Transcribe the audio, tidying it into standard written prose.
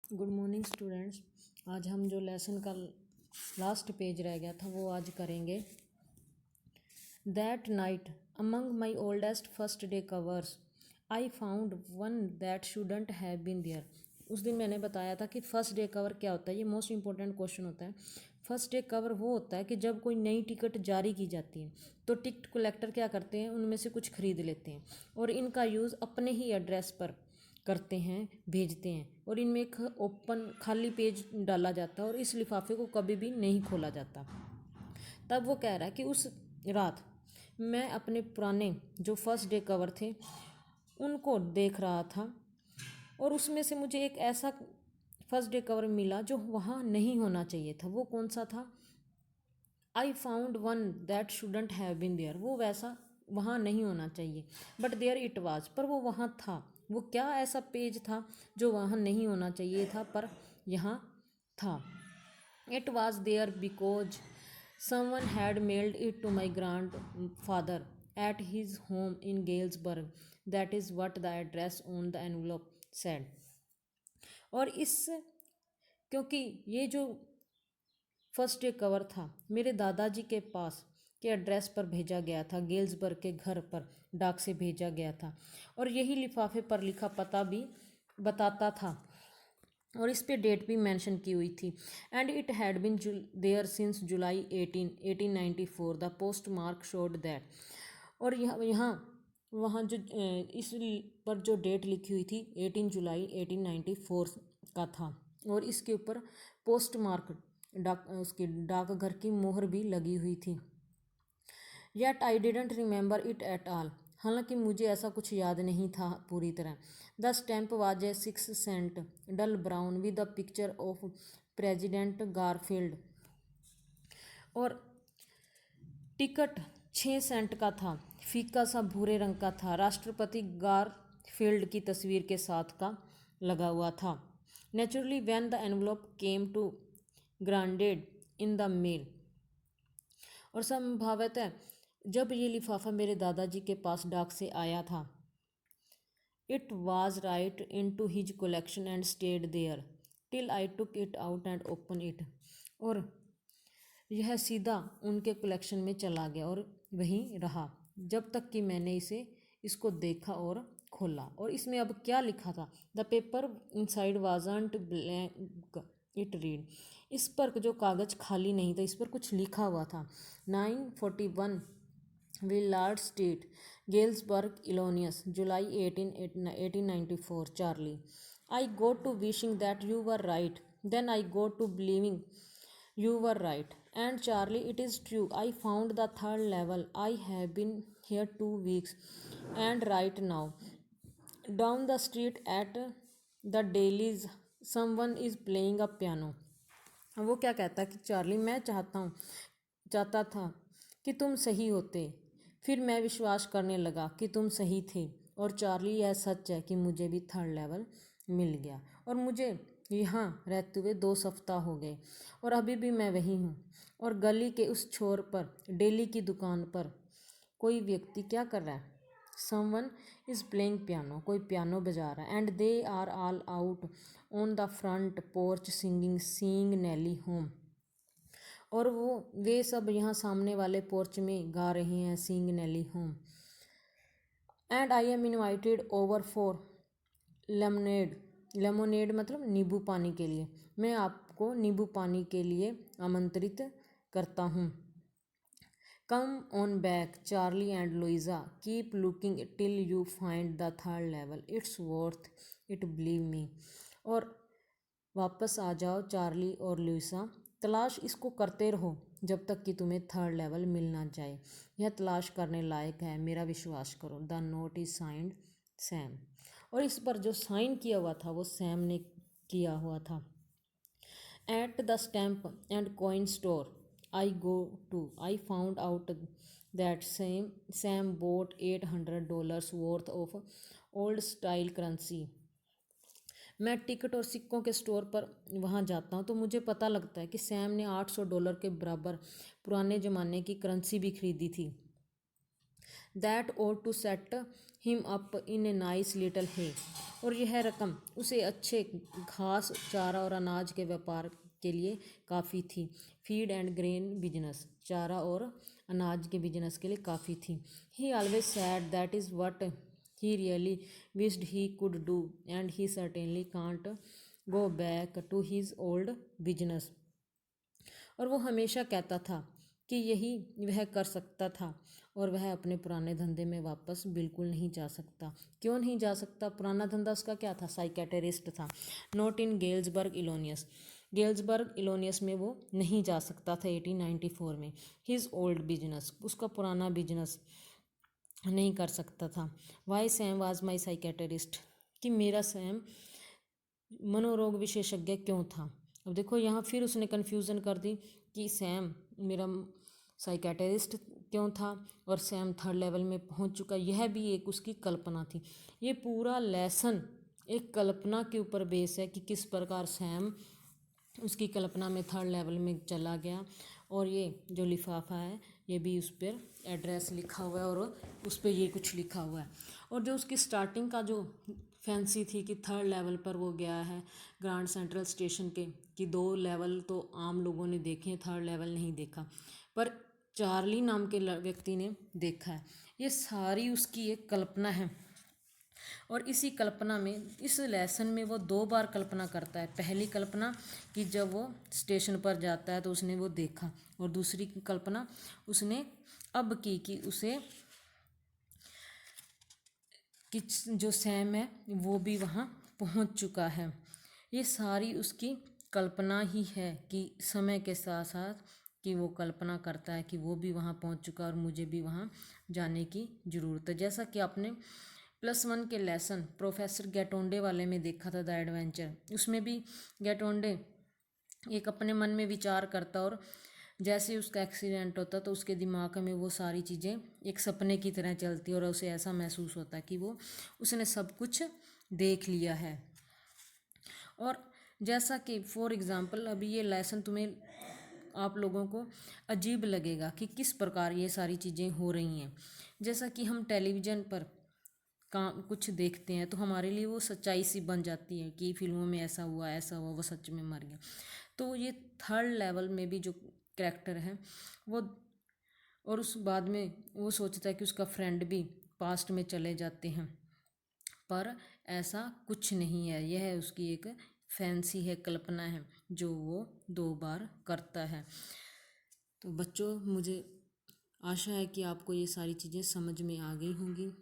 Good morning students. आज हम जो लेसन का लास्ट पेज रह गया था वो आज करेंगे। That night among my oldest first day covers I found one that shouldn't have been there. उस दिन मैंने बताया था कि फर्स्ट डे कवर क्या होता है। ये मोस्ट इंपॉर्टेंट क्वेश्चन होता है। फर्स्ट डे कवर वो होता है कि जब कोई नई टिकट जारी की जाती है तो टिकट कलेक्टर क्या करते हैं, उनमें से कुछ खरीद लेते हैं और इनका यूज़ अपने ही एड्रेस पर करते हैं, भेजते हैं और इनमें एक ओपन खाली पेज डाला जाता है और इस लिफाफे को कभी भी नहीं खोला जाता। तब वो कह रहा है कि उस रात मैं अपने पुराने जो फर्स्ट डे कवर थे उनको देख रहा था और उसमें से मुझे एक ऐसा फर्स्ट डे कवर मिला जो वहाँ नहीं होना चाहिए था। वो कौन सा था? I found one that shouldn't have been there. वो वैसा वहाँ नहीं होना चाहिए, बट देयर इट वाज, पर वो वहाँ था। वो क्या ऐसा पेज था जो वहाँ नहीं होना चाहिए था पर यहाँ था? It was there because someone had mailed it to my grandfather at his home in Galesburg. That is what the address on the envelope said. और इस क्योंकि ये जो फर्स्ट डे कवर था मेरे दादाजी के पास के एड्रेस पर भेजा गया था, गेल्सबर्ग के घर पर डाक से भेजा गया था और यही लिफाफे पर लिखा पता भी बताता था और इस पे डेट भी मेंशन की हुई थी। And it had been there since July 1894। The postmark showed that. और यहाँ वहाँ जो इस पर जो डेट लिखी हुई थी 18 जुलाई 1894 का था और इसके ऊपर पोस्ट मार्क उसकी डाकघर की मोहर भी लगी हुई थी। Yet I didn't remember it at all. हालांकि मुझे ऐसा कुछ याद नहीं था पूरी तरह। The stamp was a 6 cent dull brown with the picture of President Garfield. और टिकट 6 सेंट का था, फीका सा भूरे रंग का था, राष्ट्रपति गारफील्ड की तस्वीर के साथ का लगा हुआ था। Naturally when the envelope came to grandad in the mail. और संभवतः जब ये लिफाफा मेरे दादाजी के पास डाक से आया था, it was right into his collection and stayed there till I took it out and open it. और यह सीधा उनके कलेक्शन में चला गया और वहीं रहा जब तक कि मैंने इसको देखा और खोला। और इसमें अब क्या लिखा था? The paper inside wasn't blank it read. इस पर जो कागज़ खाली नहीं था, इस पर कुछ लिखा हुआ था। 941 Willard street, Galesburg, Illinois, July 1894। Charlie, I go to wishing that you were right, then I go to believing you were right. And Charlie, it is true. I found the third level. I have been here 2 weeks. And right now, down the street at the Dailies, someone is playing a piano. वो क्या कहता है कि Charlie, मैं चाहता था कि तुम सही होते। फिर मैं विश्वास करने लगा कि तुम सही थे। और चार्ली, यह सच है कि मुझे भी थर्ड लेवल मिल गया और मुझे यहाँ रहते हुए 2 सप्ताह हो गए और अभी भी मैं वही हूँ। और गली के उस छोर पर डेली की दुकान पर कोई व्यक्ति क्या कर रहा है? Someone is playing piano. कोई पियानो बजा रहा है। And they are all out on the front porch singing seeing Nellie home. और वे सब यहाँ सामने वाले पोर्च में गा रहे हैं seeing Nellie home. And I am invited over for lemonade. Lemonade मतलब नींबू पानी के लिए। मैं आपको नींबू पानी के लिए आमंत्रित करता हूँ। Come on back Charlie and Luisa, keep looking till you find the third level, it's worth it, believe me. और वापस आ जाओ चार्ली और लुइसा, तलाश इसको करते रहो जब तक कि तुम्हें थर्ड लेवल मिल ना जाए। यह तलाश करने लायक है, मेरा विश्वास करो। The note is signed Sam. और इस पर जो साइन किया हुआ था वो सैम ने किया हुआ था। At the stamp and coin store I go to, I found out that Sam bought $800 worth of old style currency. मैं टिकट और सिक्कों के स्टोर पर वहाँ जाता हूँ तो मुझे पता लगता है कि सैम ने $800 के बराबर पुराने ज़माने की करेंसी भी खरीदी थी। That ought to set him up in a nice little है, और यह रकम उसे अच्छे घास, चारा और अनाज के व्यापार के लिए काफ़ी थी। फीड एंड ग्रेन बिजनेस, चारा और अनाज के बिजनेस के लिए काफ़ी थी। He always said that is what he really wished he could do and he certainly can't go back to his old business, और वो हमेशा कहता था कि यही वह कर सकता था और वह अपने पुराने धंधे में वापस बिल्कुल नहीं जा सकता। क्यों नहीं जा सकता? पुराना धंधा उसका क्या था? साइकेटरिस्ट था। नॉट इन गेल्सबर्ग इलोनियस, गेल्सबर्ग इलोनियस में वो नहीं जा सकता था 1894 में। हिज ओल्ड बिजनेस, उसका पुराना बिजनेस नहीं कर सकता था। वाई सैम वाज माई साइकेटरिस्ट, कि मेरा सैम मनोरोग विशेषज्ञ क्यों था। अब देखो यहाँ फिर उसने कन्फ्यूज़न कर दी कि सैम मेरा साइकेटरिस्ट क्यों था और सैम थर्ड लेवल में पहुँच चुका। यह भी एक उसकी कल्पना थी। ये पूरा लेसन एक कल्पना के ऊपर बेस है कि किस प्रकार सैम उसकी कल्पना में थर्ड लेवल में चला गया। और ये जो लिफाफा है ये भी उस पर एड्रेस लिखा हुआ है और उस पर ये कुछ लिखा हुआ है। और जो उसकी स्टार्टिंग का जो फैंसी थी कि थर्ड लेवल पर वो गया है ग्रांड सेंट्रल स्टेशन के, कि 2 लेवल तो आम लोगों ने देखे हैं, थर्ड लेवल नहीं देखा, पर चार्ली नाम के व्यक्ति ने देखा है। ये सारी उसकी एक कल्पना है। और इसी कल्पना में, इस लेसन में वो 2 बार कल्पना करता है। पहली कल्पना कि जब वो स्टेशन पर जाता है तो उसने वो देखा, और दूसरी कल्पना उसने अब की कि उसे कि जो सैम है वो भी वहाँ पहुँच चुका है। ये सारी उसकी कल्पना ही है कि समय के साथ साथ कि वो कल्पना करता है कि वो भी वहाँ पहुँच चुका और मुझे भी वहाँ जाने की ज़रूरत है। जैसा कि आपने +1 के लेसन प्रोफेसर गैटोंडे वाले में देखा था, द एडवेंचर, उसमें भी गैटोंडे एक अपने मन में विचार करता और जैसे ही उसका एक्सीडेंट होता तो उसके दिमाग में वो सारी चीज़ें एक सपने की तरह चलती और उसे ऐसा महसूस होता कि वो उसने सब कुछ देख लिया है। और जैसा कि फॉर एग्ज़ाम्पल अभी ये लेसन तुम्हें आप लोगों को अजीब लगेगा कि किस प्रकार ये सारी चीज़ें हो रही हैं। जैसा कि हम टेलीविज़न पर काम कुछ देखते हैं तो हमारे लिए वो सच्चाई सी बन जाती है कि फिल्मों में ऐसा हुआ वो सच में मर गया। तो ये थर्ड लेवल में भी जो कैरेक्टर है वो, और उस बाद में वो सोचता है कि उसका फ्रेंड भी पास्ट में चले जाते हैं, पर ऐसा कुछ नहीं है। यह उसकी एक फैंसी है, कल्पना है जो वो 2 बार करता है। तो बच्चों, मुझे आशा है कि आपको ये सारी चीज़ें समझ में आ गई होंगी।